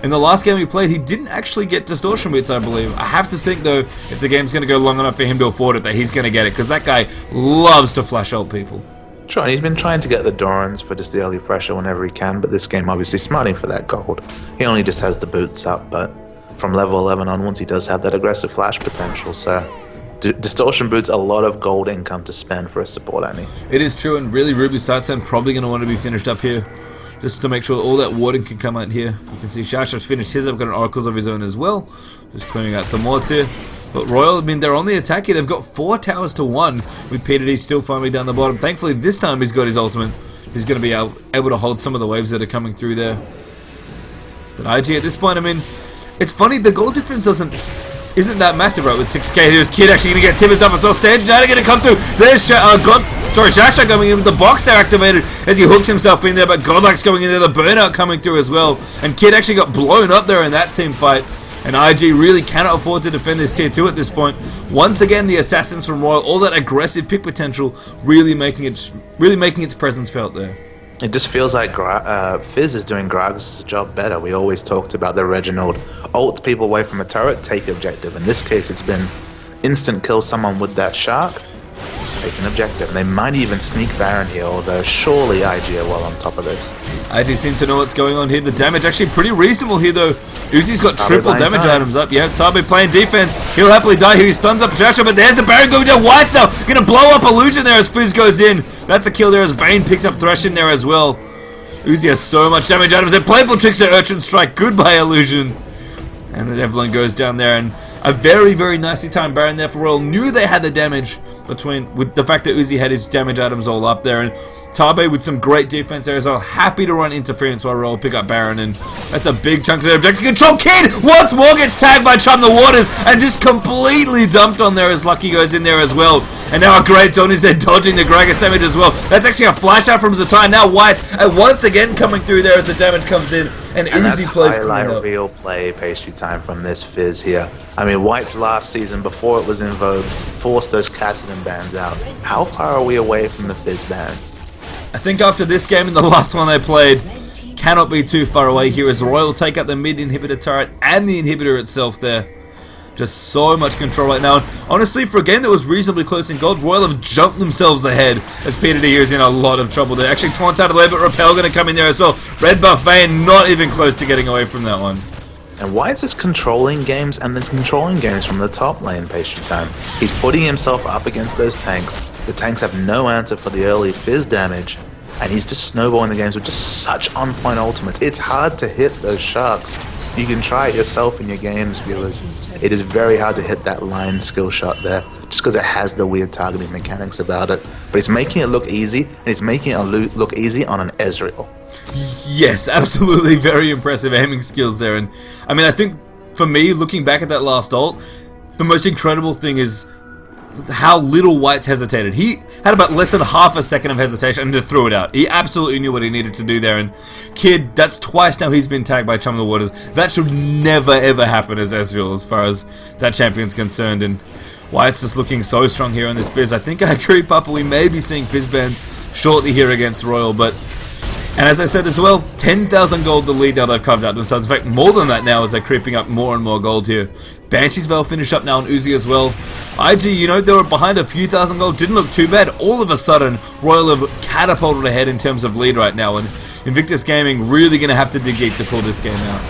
in the last game he played, he didn't actually get distortion bits, I believe. I have to think, though, if the game's going to go long enough for him to afford it, that he's going to get it, because that guy loves to flash ult people. Sure, and he's been trying to get the Dorans for just the early pressure whenever he can, but this game obviously smarting for that gold. He only just has the boots up, but from level 11 onwards, he does have that aggressive flash potential, so distortion boots a lot of gold income to spend for a support Annie. It is true, and really Ruby's side probably going to want to be finished up here, just to make sure all that warding can come out here. You can see Shasha's finished his up, got an Oracles of his own as well, just clearing out some wards here. But Royal, I mean, they're on the attack here. They've got 4 towers to 1, with P2D still finally down the bottom. Thankfully, this time he's got his ultimate. He's going to be able to hold some of the waves that are coming through there. But IG at this point, I mean, it's funny, the gold difference isn't that massive, right? With 6k, here's Kid actually going to get Tibbers up as well. Standard Data going to come through. There's Jasha coming in with the box there activated as he hooks himself in there, but Godlike's going in there, the burnout coming through as well. And Kid actually got blown up there in that team fight. And IG really cannot afford to defend this tier 2 at this point. Once again, the assassins from Royal, all that aggressive pick potential, really making its presence felt there. It just feels like Fizz is doing Gragas' job better. We always talked about the Reginald ult people away from a turret, take objective. In this case, it's been instant kill someone with that shark, take an objective. And they might even sneak Baron here, although surely IG are well on top of this. IG seem to know what's going on here. The damage actually pretty reasonable here, though. Uzi's got triple damage items up. Yeah, Tabe playing defense. He'll happily die here. He stuns up Jasha, but there's the Baron going down. White now gonna blow up Illusion there as Fizz goes in. That's a kill there as Vayne picks up Thresh in there as well. Uzi has so much damage items. And Playful Tricks at Urchin Strike. Goodbye, Illusion. And the Evelyn goes down there, and a very, very nicely timed Baron there for Royal. Knew they had the damage with the fact that Uzi had his damage items all up there, and Tabe with some great defense there as well. Happy to run interference while Royal pick up Baron, and that's a big chunk of their objective control. Kid once more gets tagged by Chum the Waters and just completely dumped on there as Lucky goes in there as well. And now a great zone is there dodging the Gragas damage as well. That's actually a flash out from Zatai. Now White once again coming through there as the damage comes in. And Uzi plays clean up. Real play pastry time from this Fizz here. I mean, White's last season, before it was in vogue, forced those Kassadin bans out. How far are we away from the Fizz bans? I think after this game and the last one they played, cannot be too far away here as Royal take out the mid inhibitor turret and the inhibitor itself there. Just so much control right now. And honestly, for a game that was reasonably close in gold, Royal have jumped themselves ahead as P2D here is in a lot of trouble. They're actually taunt out of the way, but Repel going to come in there as well. Red buff Vayne not even close to getting away from that one. And why is this controlling games and then controlling games from the top lane pastry time? He's putting himself up against those tanks. The tanks have no answer for the early Fizz damage, and he's just snowballing the games with just such on-point ultimates. It's hard to hit those sharks. You can try it yourself in your games, viewers. It is very hard to hit that line skill shot there. just because it has the weird targeting mechanics about it. But he's making it look easy, and he's making it look easy on an Ezreal. Yes, absolutely, very impressive aiming skills there. And I mean, I think for me, looking back at that last ult, the most incredible thing is how little White's hesitated. He had about less than half a second of hesitation and just threw it out. He absolutely knew what he needed to do there. And Kid, that's twice now he's been tagged by Chum of the Waters. That should never ever happen as Ezreal as far as that champion's concerned. And White's just looking so strong here on this Fizz. I think I agree, Papa, we may be seeing Fizz bans shortly here against Royal, but and as I said as well, 10,000 gold the lead now they've carved out themselves. In fact, more than that now as they're creeping up more and more gold here. Banshee's Veil finished up now on Uzi as well. IG, you know, they were behind a few thousand gold, didn't look too bad. All of a sudden, Royal have catapulted ahead in terms of lead right now, and Invictus Gaming really going to have to dig deep to pull this game out.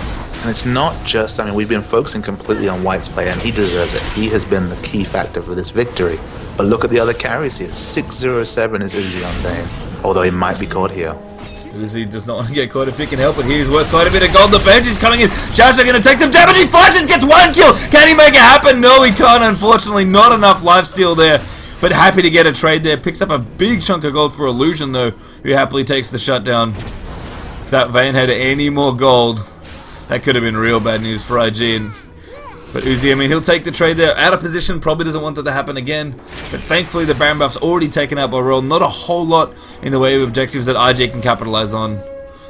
And it's not just, I mean, we've been focusing completely on White's play, and he deserves it. He has been the key factor for this victory. But look at the other carries here. 607 is Uzi on Dane, although he might be caught here. Uzi does not want to get caught if he can help it. He's worth quite a bit of gold. The Banshee's coming in. Shouts are going to take some damage. He flashes, gets one kill. Can he make it happen? No, he can't, unfortunately. Not enough lifesteal there. But happy to get a trade there. Picks up a big chunk of gold for Illusion, though, who happily takes the shutdown. If that Vayne had any more gold, that could have been real bad news for IG. But Uzi, I mean, he'll take the trade there. Out of position, probably doesn't want that to happen again. But thankfully, the Baron buff's already taken out by Royal. Not a whole lot in the way of objectives that IG can capitalize on.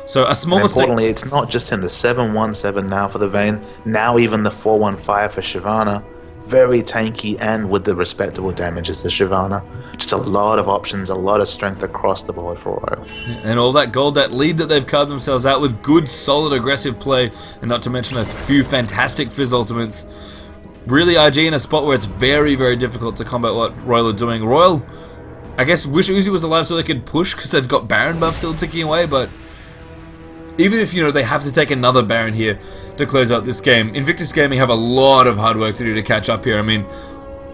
So a small mistake. Importantly, it's not just in the 717 now for the Vayne. Now even the 415 for Shyvana. Very tanky and with the respectable damage as the Shyvana. Just a lot of options, a lot of strength across the board for Royal. And all that gold, that lead that they've carved themselves out with good, solid, aggressive play, and not to mention a few fantastic Fizz ultimates. Really IG in a spot where it's very, very difficult to combat what Royal are doing. Royal, I guess, wish Uzi was alive so they could push because they've got Baron buff still ticking away, but even if, you know, they have to take another Baron here to close out this game, Invictus Gaming have a lot of hard work to do to catch up here. I mean,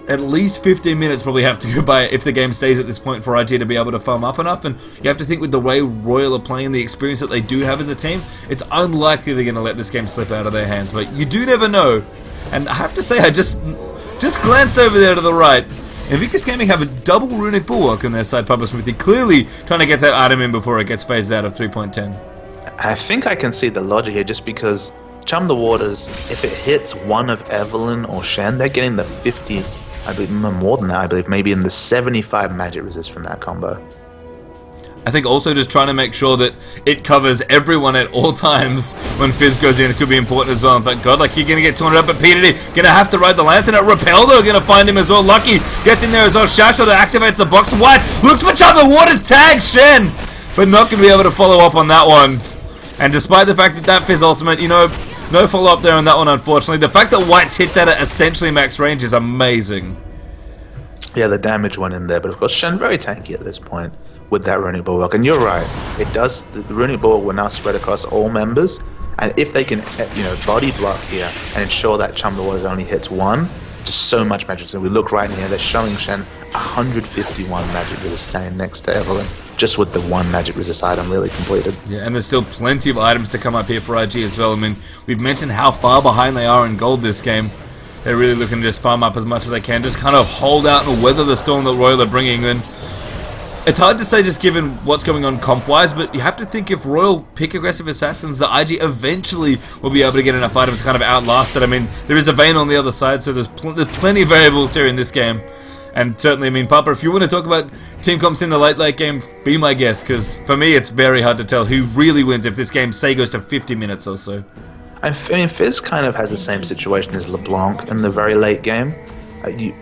at least 15 minutes probably have to go by if the game stays at this point for IG to be able to farm up enough, and you have to think with the way Royal are playing, the experience that they do have as a team, it's unlikely they're going to let this game slip out of their hands, but you do never know. And I have to say, I just glanced over there to the right. Invictus Gaming have a double Runic Bulwark on their side, Papa Smithy, clearly trying to get that item in before it gets phased out of 3.10. I think I can see the logic here just because Chum the Waters, if it hits one of Evelyn or Shen, they're getting the 50, I believe more than that, I believe maybe in the 75 magic resist from that combo. I think also just trying to make sure that it covers everyone at all times when Fizz goes in. It could be important as well. In fact, God, like you're going to get 200 up at PDD. Going to have to ride the Lantern at Repel, though. Going to find him as well. Lucky gets in there as well. Shasho activates the box. White looks for Chum the Waters. Tag Shen. But not going to be able to follow up on that one. And despite the fact that that Fizz ultimate, you know, no follow up there on that one, unfortunately. The fact that White's hit that at essentially max range is amazing. Yeah, the damage went in there. But of course, Shen very tanky at this point with that Runic Bulwark. And you're right, it does, the Runic Bulwark will now spread across all members, and if they can, you know, body block here and ensure that Chum the Waters only hits one, just so much magic. So we look right in here, they're showing Shen 151 magic resist standing next to Evelyn, just with the one magic resist item really completed. Yeah, and there's still plenty of items to come up here for IG as well. I mean, we've mentioned how far behind they are in gold this game. They're really looking to just farm up as much as they can, just kind of hold out and weather the storm that Royal are bringing in. It's hard to say just given what's going on comp-wise, but you have to think if Royal pick aggressive assassins, the IG eventually will be able to get enough items to kind of outlast it. I mean, there is a Vayne on the other side, so there's plenty of variables here in this game. And certainly, I mean, Papa, if you want to talk about team comps in the late game, be my guest, because for me it's very hard to tell who really wins if this game, say, goes to 50 minutes or so. I mean, Fizz kind of has the same situation as LeBlanc in the very late game.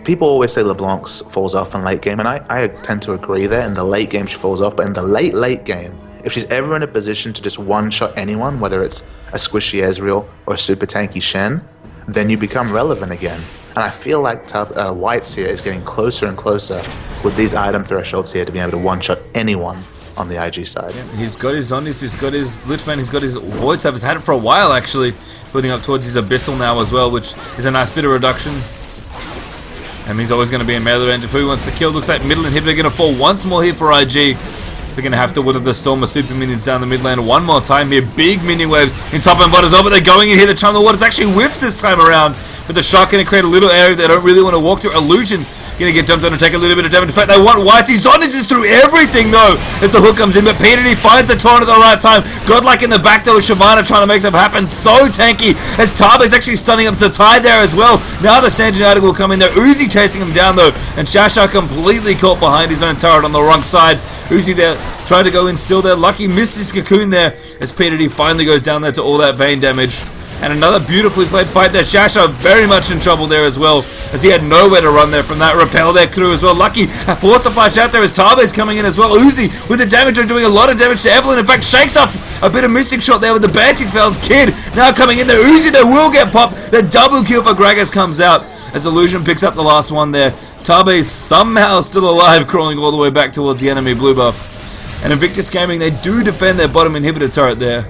People always say LeBlanc falls off in late game, and I tend to agree there. In the late game she falls off, but in the late game, if she's ever in a position to just one-shot anyone, whether it's a squishy Ezreal or a super tanky Shen, then you become relevant again. And I feel like White's here is getting closer and closer with these item thresholds here to be able to one-shot anyone on the IG side. Yeah, he's got his Zonies, he's got his Lichman, he's got his Void Staff. He's had it for a while, actually, building up towards his Abyssal now as well, which is a nice bit of reduction. And he's always going to be in melee range if he wants to kill. Looks like middle inhibitor going to fall once more here for IG. They're going to have to wither the storm of super minions down the mid lane one more time here. Big minion waves in top and bottom as well, but they're going in here. The Chum of the Waters actually whiffs this time around. But the shot going to create a little area they don't really want to walk through. Illusion Gonna get jumped on and take a little bit of damage. In fact, they want Whitey. Zonage is through everything though as the hook comes in, but P finds the taunt at the right time. Godlike in the back though with Shyvana trying to make stuff happen. So tanky as Tabe is actually stunning up the tie there as well. Now the San Gennaro will come in there. Uzi chasing him down though, and Shasha completely caught behind his own turret on the wrong side. Uzi there trying to go in still there. Lucky misses Cocoon there as P finally goes down there to all that Vayne damage. And another beautifully played fight there. Shasha very much in trouble there as well, as he had nowhere to run there from that repel there crew as well. Lucky forced to flash out there as Tabe's coming in as well. Uzi with the damage and doing a lot of damage to Evelyn. In fact, shakes off a bit of missing shot there with the Banshee Fells. Kid now coming in there. Uzi there will get popped. The double kill for Gragas comes out as Illusion picks up the last one there. Tabe somehow still alive, crawling all the way back towards the enemy blue buff. And Invictus Gaming, they do defend their bottom inhibitor turret there.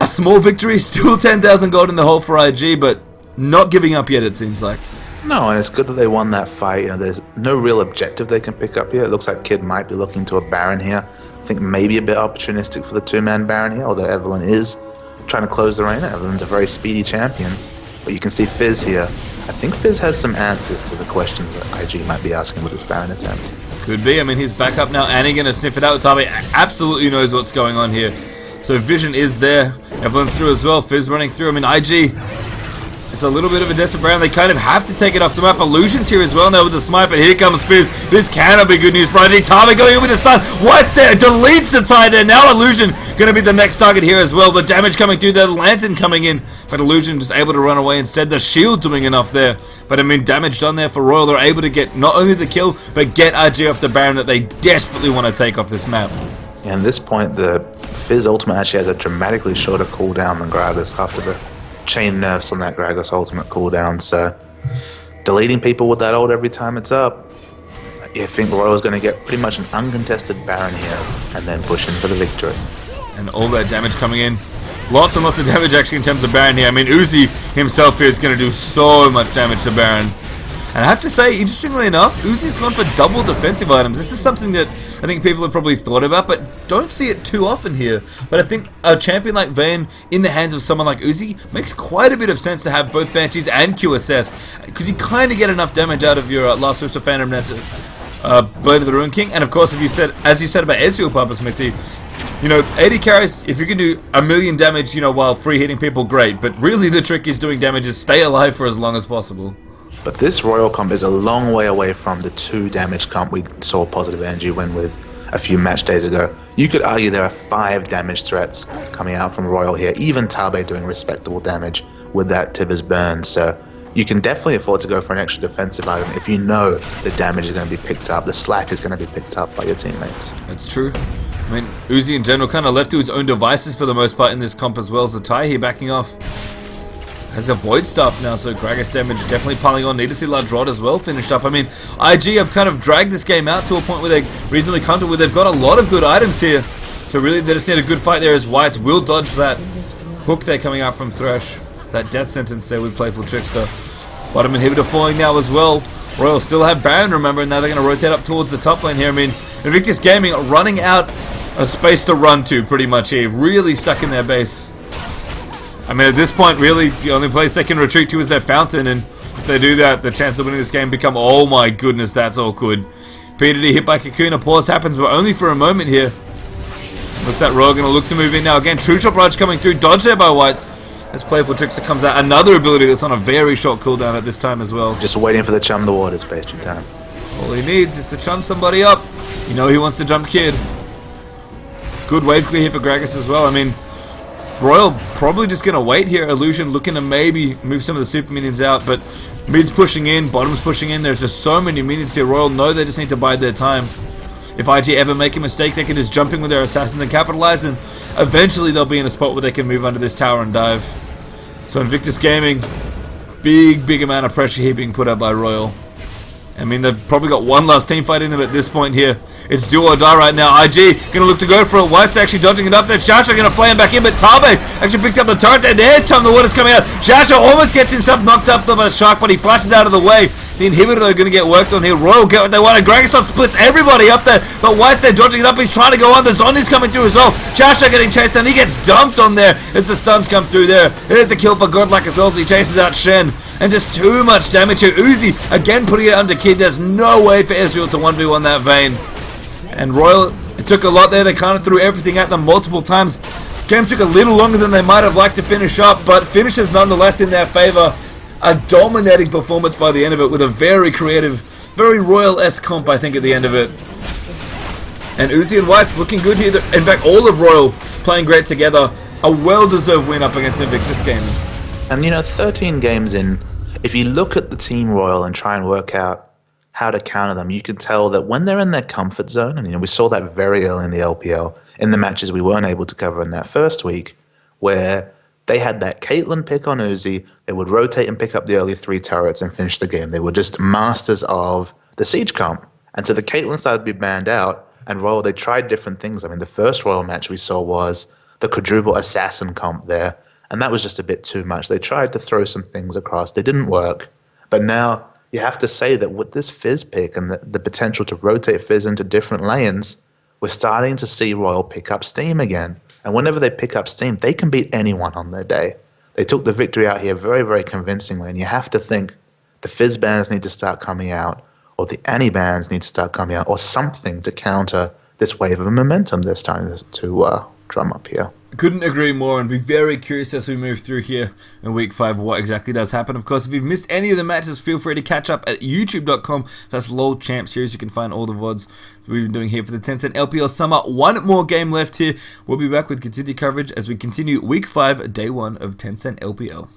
A small victory, still 10,000 gold in the hole for IG, but not giving up yet, it seems like. No, and it's good that they won that fight. You know, there's no real objective they can pick up here. It looks like Kid might be looking to a Baron here. I think maybe a bit opportunistic for the two-man Baron here, although Evelyn is trying to close the arena. Evelyn's a very speedy champion, but you can see Fizz here. I think Fizz has some answers to the questions that IG might be asking with this Baron attempt. Could be. I mean, he's back up now, and he's going to sniff it out. Tabe absolutely knows what's going on here. So vision is there. Evelyn's through as well. Fizz running through. I mean, IG, it's a little bit of a desperate round. They kind of have to take it off the map. Illusion's here as well now with the smite, but here comes Fizz. This cannot be good news for IG. Tabe going in with the stun. White's there. Deletes the tie there. Now Illusion going to be the next target here as well. The damage coming through there. The Lantern coming in. But Illusion just able to run away instead. The shield doing enough there. But I mean, damage done there for Royal. They're able to get not only the kill, but get IG off the Baron that they desperately want to take off this map. And at this point, the Fizz ultimate actually has a dramatically shorter cooldown than Gragas after the chain nerfs on that Gragas ultimate cooldown. So, deleting people with that ult every time it's up, I think Royal's going to get pretty much an uncontested Baron here, and then push in for the victory. And all that damage coming in. Lots and lots of damage actually in terms of Baron here. I mean, Uzi himself here is going to do so much damage to Baron. And I have to say, interestingly enough, Uzi's gone for double defensive items. This is something that I think people have probably thought about, but don't see it too often here. But I think a champion like Vayne in the hands of someone like Uzi makes quite a bit of sense to have both Banshees and QSS, because you kind of get enough damage out of your Last Wisp of Phantom Dancer, Blade of the Ruin King. And of course, as you said about Ezreal, Papa Smithy, you know, 80 carries, if you can do 1,000,000 damage, you know, while free hitting people, great. But really the trick is doing damage is stay alive for as long as possible. But this Royal comp is a long way away from the 2 damage comp we saw Positive Energy win with a few match days ago. You could argue there are 5 damage threats coming out from Royal here, even Tabe doing respectable damage with that Tibbers burn. So you can definitely afford to go for an extra defensive item if you know the damage is going to be picked up, the slack is going to be picked up by your teammates. That's true. I mean, Uzi in general kind of left to his own devices for the most part in this comp as well. Zatai here backing off. Has a Void Staff now, so Gragas damage definitely piling on. Need to see Large Rod as well finished up. I mean, IG have kind of dragged this game out to a point where they're reasonably comfortable with. They've got a lot of good items here. So really they just need a good fight there as Whites will dodge that hook there coming out from Thresh. That death sentence there with Playful Trickster. Bottom inhibitor falling now as well. Royal still have Baron, remember, and now they're going to rotate up towards the top lane here. I mean, Invictus Gaming running out of space to run to pretty much here. Really stuck in their base. I mean, at this point, really, the only place they can retreat to is their fountain, and if they do that, the chance of winning this game become, oh my goodness, that's awkward. PDD hit by Cocoon, a pause happens, but only for a moment here. Looks like Royal going to look to move in now. Again, True Chop Raj coming through, dodge there by Whites. As Playful Trickster comes out, another ability that's on a very short cooldown at this time as well. Just waiting for the chum the waters, based in time. All he needs is to chum somebody up. You know he wants to jump Kid. Good wave clear here for Gragas as well. I mean, Royal probably just going to wait here. Illusion looking to maybe move some of the super minions out, but mid's pushing in, bottom's pushing in. There's just so many minions here. Royal know they just need to bide their time. If IG ever make a mistake, they can just jump in with their assassins and capitalize, and eventually they'll be in a spot where they can move under this tower and dive. So Invictus Gaming, big amount of pressure here being put up by Royal. I mean, they've probably got one last team fight in them at this point here. It's do or die right now. IG going to look to go for it. White's actually dodging it up there. Shasha going to play him back in, but Tabe actually picked up the turret there. There's Tom, the water's coming out. Shasha almost gets himself knocked up by a shark, but he flashes out of the way. The inhibitor, though, going to get worked on here. Royal get what they want. Gragas splits everybody up there, but White's there dodging it up. He's trying to go on. The Zonya's coming through as well. Shasha getting chased down. He gets dumped on there as the stuns come through there. There's a kill for Godlike as well as he chases out Shen. and just too much damage here. Uzi again putting it under Kid. There's no way for Ezreal to 1v1 that Vayne. And Royal, it took a lot there. They kind of threw everything at them multiple times. Game took a little longer than they might have liked to finish up, but finishes nonetheless in their favor. A dominating performance by the end of it with a very creative, very Royal-esque comp, I think, at the end of it. And Uzi and White's looking good here. In fact, all of Royal playing great together. A well-deserved win up against Invictus Gaming. And 13 games in, if you look at the Team Royal and try and work out how to counter them, you can tell that when they're in their comfort zone, and we saw that very early in the LPL, in the matches we weren't able to cover in that first week, where they had that Caitlyn pick on Uzi, they would rotate and pick up the early 3 turrets and finish the game. They were just masters of the siege comp. And so the Caitlyn started to be banned out, and Royal, they tried different things. I mean, the first Royal match we saw was the quadruple assassin comp there, and that was just a bit too much. They tried to throw some things across. They didn't work. But now you have to say that with this Fizz pick and the potential to rotate Fizz into different lanes, we're starting to see Royal pick up steam again. And whenever they pick up steam, they can beat anyone on their day. They took the victory out here very, very convincingly, and you have to think the Fizz bans need to start coming out, or the Annie bans need to start coming out, or something to counter this wave of momentum they're starting to drum up here. Couldn't agree more, and be very curious as we move through here in week 5 what exactly does happen. Of course, if you've missed any of the matches, feel free to catch up at youtube.com/LOL Champ Series. You can find all the VODs we've been doing here for the Tencent LPL Summer. One more game left here. We'll be back with continued coverage as we continue week 5, day 1 of Tencent LPL.